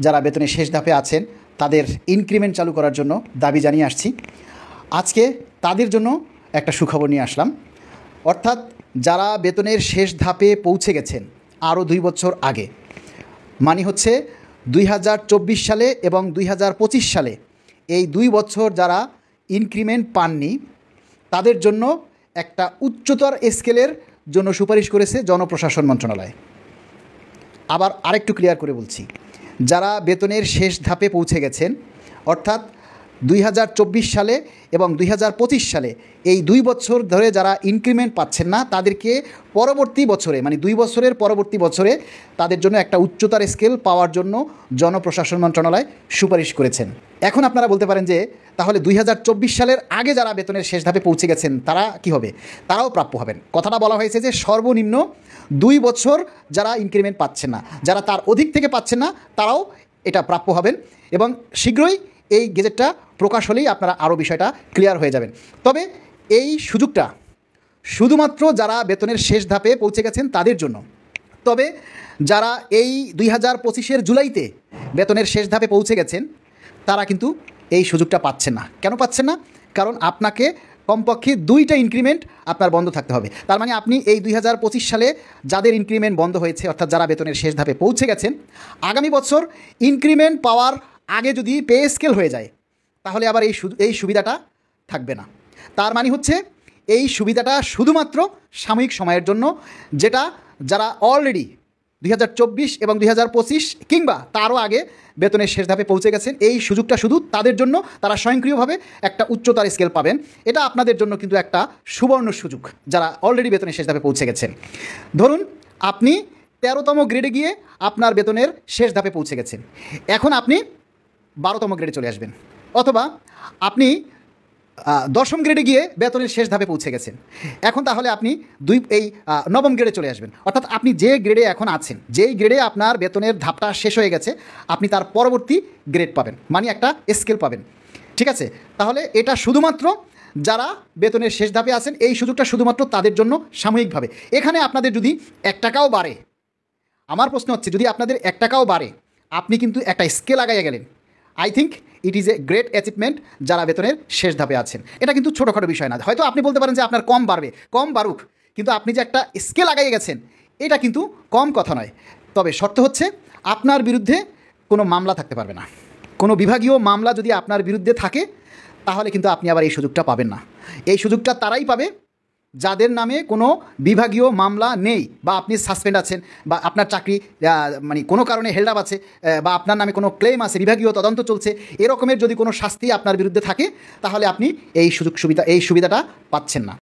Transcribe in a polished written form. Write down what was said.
যারা বেতনের শেষ ধাপে আছেন তাদের ইনক্রিমেন্ট চালু করার জন্য দাবি জানিয়ে আসছি। আজকে তাদের জন্য একটা সুখবর নিয়ে আসলাম। অর্থাৎ যারা বেতনের শেষ ধাপে পৌঁছে গেছেন আরও 2 বছর আগে, মানে হচ্ছে 2024 সালে এবং 2025 সালে, এই 2 বছর যারা ইনক্রিমেন্ট পাননি তাদের জন্য একটা উচ্চতর স্কেলের জন্য সুপারিশ করেছে জনপ্রশাসন মন্ত্রণালয়। আবার আরেকটু ক্লিয়ার করে বলছি, যারা বেতনের শেষ ধাপে পৌঁছে গেছেন অর্থাৎ 2024 সালে এবং 2025 সালে, এই 2 বছর ধরে যারা ইনক্রিমেন্ট পাচ্ছেন না তাদেরকে পরবর্তী বছরে, মানে 2 বছরের পরবর্তী বছরে তাদের জন্য একটা উচ্চতর স্কেল পাওয়ার জন্য জনপ্রশাসন মন্ত্রণালয় সুপারিশ করেছেন। এখন আপনারা বলতে পারেন যে তাহলে 2024 সালের আগে যারা বেতনের শেষ ধাপে পৌঁছে গেছেন তারা কি হবে? তারাও প্রাপ্য হবেন। কথাটা বলা হয়েছে যে সর্বনিম্ন 2 বছর যারা ইনক্রিমেন্ট পাচ্ছেন না, যারা তার অধিক থেকে পাচ্ছেন না তারাও এটা প্রাপ্য হবেন এবং শীঘ্রই এই গেজেটটা প্রকাশ হলেই আপনারা আরও বিষয়টা ক্লিয়ার হয়ে যাবেন। তবে এই সুযোগটা শুধুমাত্র যারা বেতনের শেষ ধাপে পৌঁছে গেছেন তাদের জন্য। তবে যারা এই 2025-এর জুলাইতে বেতনের শেষ ধাপে পৌঁছে গেছেন তারা কিন্তু এই সুযোগটা পাচ্ছেন না। কেন পাচ্ছেন না? কারণ আপনাকে কমপক্ষে 2টা ইনক্রিমেন্ট আপনার বন্ধ থাকতে হবে। তার মানে আপনি এই 2025 সালে যাদের ইনক্রিমেন্ট বন্ধ হয়েছে অর্থাৎ যারা বেতনের শেষ ধাপে পৌঁছে গেছেন, আগামী বছর ইনক্রিমেন্ট পাওয়ার আগে যদি পে স্কেল হয়ে যায় তাহলে আবার এই সুবিধাটা থাকবে না। তার মানে হচ্ছে এই সুবিধাটা শুধুমাত্র সাময়িক সময়ের জন্য, যেটা যারা অলরেডি 2024 এবং 2025 কিংবা তারও আগে বেতনের শেষ ধাপে পৌঁছে গেছেন, এই সুযোগটা শুধু তাদের জন্য। তারা স্বয়ংক্রিয়ভাবে একটা উচ্চতর স্কেল পাবেন। এটা আপনাদের জন্য কিন্তু একটা সুবর্ণ সুযোগ যারা অলরেডি বেতনের শেষ ধাপে পৌঁছে গেছেন। ধরুন আপনি 13তম গ্রেডে গিয়ে আপনার বেতনের শেষ ধাপে পৌঁছে গেছেন, এখন আপনি 12তম গ্রেডে চলে আসবেন, অথবা আপনি 10ম গ্রেডে গিয়ে বেতনের শেষ ধাপে পৌঁছে গেছেন, এখন তাহলে আপনি 9ম গ্রেডে চলে আসবেন। অর্থাৎ আপনি যে গ্রেডে এখন আছেন, যেই গ্রেডে আপনার বেতনের ধাপটা শেষ হয়ে গেছে, আপনি তার পরবর্তী গ্রেড পাবেন, মানে একটা স্কেল পাবেন। ঠিক আছে? তাহলে এটা শুধুমাত্র যারা বেতনের শেষ ধাপে আছেন, এই সুযোগটা শুধুমাত্র তাদের জন্য সাময়িকভাবে। এখানে আপনাদের যদি 1 টাকাও বাড়ে, আমার প্রশ্ন হচ্ছে যদি আপনাদের 1 টাকাও বাড়ে, আপনি কিন্তু একটা স্কেল আগাইয়া গেলেন। I think it is a great achievement যারা বেতনের শেষ ধাপে আছেন। এটা কিন্তু ছোটোখাটো বিষয় না। হয়তো আপনি বলতে পারেন যে আপনার কম বাড়বে, কম বাড়ুক, কিন্তু আপনি যে একটা স্কেল আগাইয়ে গেছেন এটা কিন্তু কম কথা নয়। তবে শর্ত হচ্ছে আপনার বিরুদ্ধে কোনো মামলা থাকতে পারবে না। কোনো বিভাগীয় মামলা যদি আপনার বিরুদ্ধে থাকে তাহলে কিন্তু আপনি আবার এই সুযোগটা পাবেন না। এই সুযোগটা তারাই পাবে যাদের নামে কোনো বিভাগীয় মামলা নেই, বা আপনি সাসপেন্ড আছেন, বা আপনার চাকরি মানে কোনো কারণে হেল্ড আপ আছে, বা আপনার নামে কোনো ক্লেম আছে, বিভাগীয় তদন্ত চলছে, এরকমের যদি কোনো শাস্তি আপনার বিরুদ্ধে থাকে তাহলে আপনি এই সুবিধাটা পাচ্ছেন না।